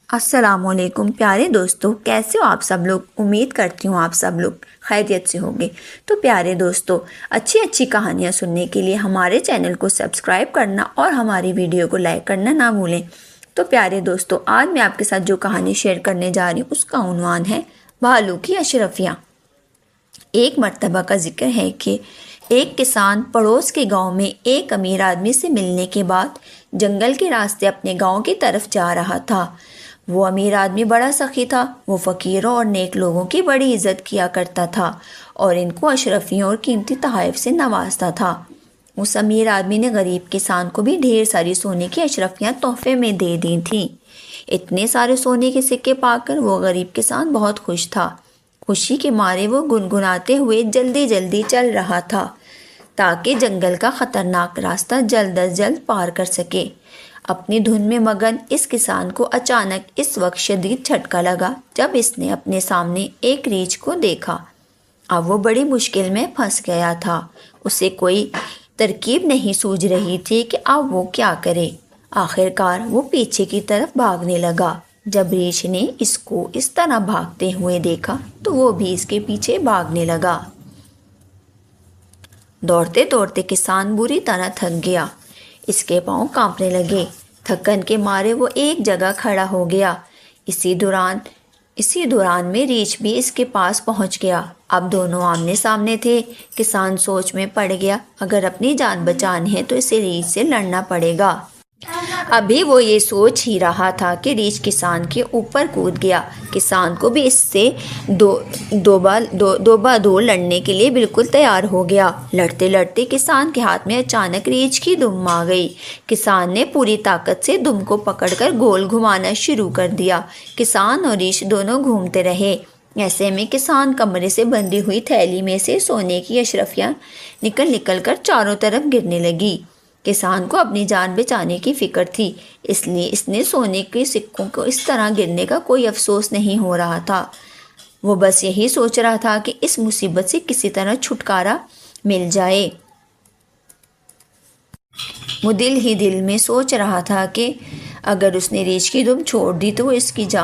السلام علیکم پیارے دوستو، کیسے ہو آپ سب لوگ؟ امید کرتی ہوں آپ سب لوگ خیریت سے ہوں گے۔ تو پیارے دوستو، اچھی کہانیاں سننے کے لیے ہمارے چینل کو سبسکرائب کرنا اور ہماری ویڈیو کو لائک کرنا نہ بھولیں۔ تو پیارے دوستو، آج میں آپ کے ساتھ جو کہانی شیئر کرنے جا رہی ہوں اس کا عنوان ہے بھالو کی اشرفیاں۔ ایک مرتبہ کا ذکر ہے کہ ایک کسان پڑوس کے گاؤں میں ایک امیر آدمی سے ملنے کے بعد جنگل کے راستے اپنے گاؤں کی طرف جا رہا تھا۔ وہ امیر آدمی بڑا سخی تھا۔ وہ فقیروں اور نیک لوگوں کی بڑی عزت کیا کرتا تھا اور ان کو اشرفیوں اور قیمتی تحائف سے نوازتا تھا۔ اس امیر آدمی نے غریب کسان کو بھی ڈھیر ساری سونے کی اشرفیاں تحفے میں دے دی تھیں۔ اتنے سارے سونے کے سکے پا کر وہ غریب کسان بہت خوش تھا۔ خوشی کے مارے وہ گنگناتے ہوئے جلدی چل رہا تھا تاکہ جنگل کا خطرناک راستہ جلد از جلد پار کر سکے۔ اپنی دھن میں مگن اس کسان کو اچانک اس وقت شدید جھٹکا لگا جب اس نے اپنے سامنے ایک ریچھ کو دیکھا۔ اب وہ بڑی مشکل میں پھنس گیا تھا۔ اسے کوئی ترکیب نہیں سوجھ رہی تھی کہ اب وہ کیا کرے۔ آخر کار وہ پیچھے کی طرف بھاگنے لگا۔ جب ریچھ نے اس کو اس طرح بھاگتے ہوئے دیکھا تو وہ بھی اس کے پیچھے بھاگنے لگا۔ دوڑتے کسان بری طرح تھک گیا۔ اس کے پاؤں کانپنے لگے۔ تھکن کے مارے وہ ایک جگہ کھڑا ہو گیا۔ اسی دوران میں ریچھ بھی اس کے پاس پہنچ گیا۔ اب دونوں آمنے سامنے تھے۔ کسان سوچ میں پڑ گیا، اگر اپنی جان بچانی ہے تو اسے ریچھ سے لڑنا پڑے گا۔ ابھی وہ یہ سوچ ہی رہا تھا کہ ریچھ کسان کے اوپر کود گیا۔ کسان کو بھی اس سے دو با دو لڑنے کے لیے بالکل تیار ہو گیا۔ لڑتے کسان کے ہاتھ میں اچانک ریچھ کی دم آ گئی۔ کسان نے پوری طاقت سے دم کو پکڑ کر گول گھمانا شروع کر دیا۔ کسان اور ریچھ دونوں گھومتے رہے۔ ایسے میں کسان کمرے سے بندھی ہوئی تھیلی میں سے سونے کی اشرفیاں نکل کر چاروں طرف گرنے لگی۔ کسان کو اپنی جان بچانے کی فکر تھی، اس لیے اس نے سونے کے سکوں کو اس طرح گرنے کا کوئی افسوس نہیں ہو رہا تھا۔ وہ بس یہی سوچ رہا تھا کہ اس مصیبت سے کسی طرح چھٹکارا مل جائے۔ وہ دل میں سوچ رہا تھا کہ اگر اس نے ریچھ کی دم چھوڑ دی تو وہ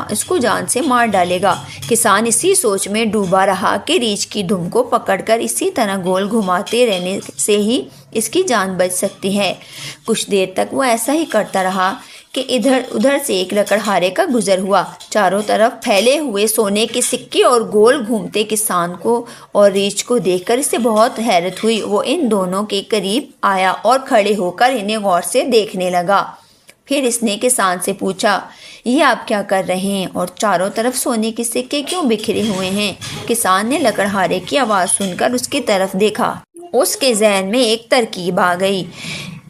اس کو جان سے مار ڈالے گا۔ کسان اسی سوچ میں ڈوبا رہا کہ ریچھ کی دم کو پکڑ کر اسی طرح گول گھماتے رہنے سے ہی اس کی جان بچ سکتی ہے۔ کچھ دیر تک وہ ایسا ہی کرتا رہا کہ ادھر سے ایک لکڑہارے کا گزر ہوا۔ چاروں طرف پھیلے ہوئے سونے کے سکے اور گول گھومتے کسان کو اور ریچھ کو دیکھ کر اسے بہت حیرت ہوئی۔ وہ ان دونوں کے قریب آیا اور کھڑے ہو کر انہیں غور سے دیکھنے لگا۔ پھر اس نے کسان سے پوچھا، یہ آپ کیا کر رہے ہیں اور چاروں طرف سونے کے سکے کیوں بکھرے ہوئے ہیں؟ کسان نے لکڑہارے کی آواز سن کر اس کی طرف دیکھا۔ اس کے ذہن میں ایک ترکیب آ گئی۔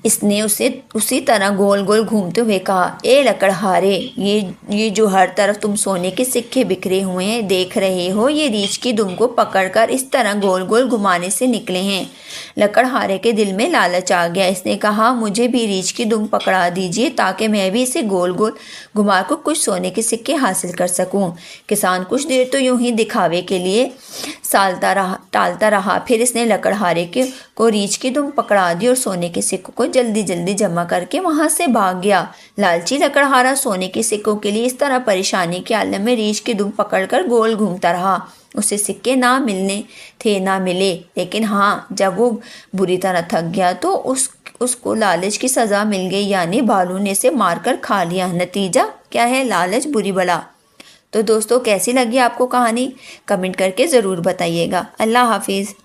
اس نے اسے اسی طرح گول گھومتے ہوئے کہا، اے لکڑہارے، یہ جو ہر طرف تم سونے کے سکے بکھرے ہوئے ہیں دیکھ رہے ہو، یہ ریچھ کی دم کو پکڑ کر اس طرح گول گھمانے سے نکلے ہیں۔ لکڑہارے کے دل میں لالچ آ گیا۔ اس نے کہا، مجھے بھی ریچھ کی دم پکڑا دیجیے تاکہ میں بھی اسے گول گھما کر کچھ سونے کے سکے حاصل کر سکوں۔ کسان کچھ دیر تو یوں ہی دکھاوے کے لیے ٹالتا رہا، پھر اس نے لکڑہارے کو ریچھ کی دم پکڑا دی اور سونے کے سکوں کو جلدی جمع کر کے وہاں سے بھاگ گیا۔ لالچی لکڑہارا سونے کے سکوں کے لیے اس طرح پریشانی کے عالم میں ریچھ کی دم پکڑ کر گول گھومتا رہا۔ اسے سکے نہ ملے، لیکن ہاں، جب وہ بری طرح تھک گیا تو اس کو لالچ کی سزا مل گئی، یعنی بھالو نے اسے مار کر کھا لیا۔ نتیجہ کیا ہے؟ لالچ بری بلا۔ تو دوستو، کیسی لگی آپ کو کہانی؟ کمنٹ کر کے ضرور بتائیے گا۔ اللہ حافظ۔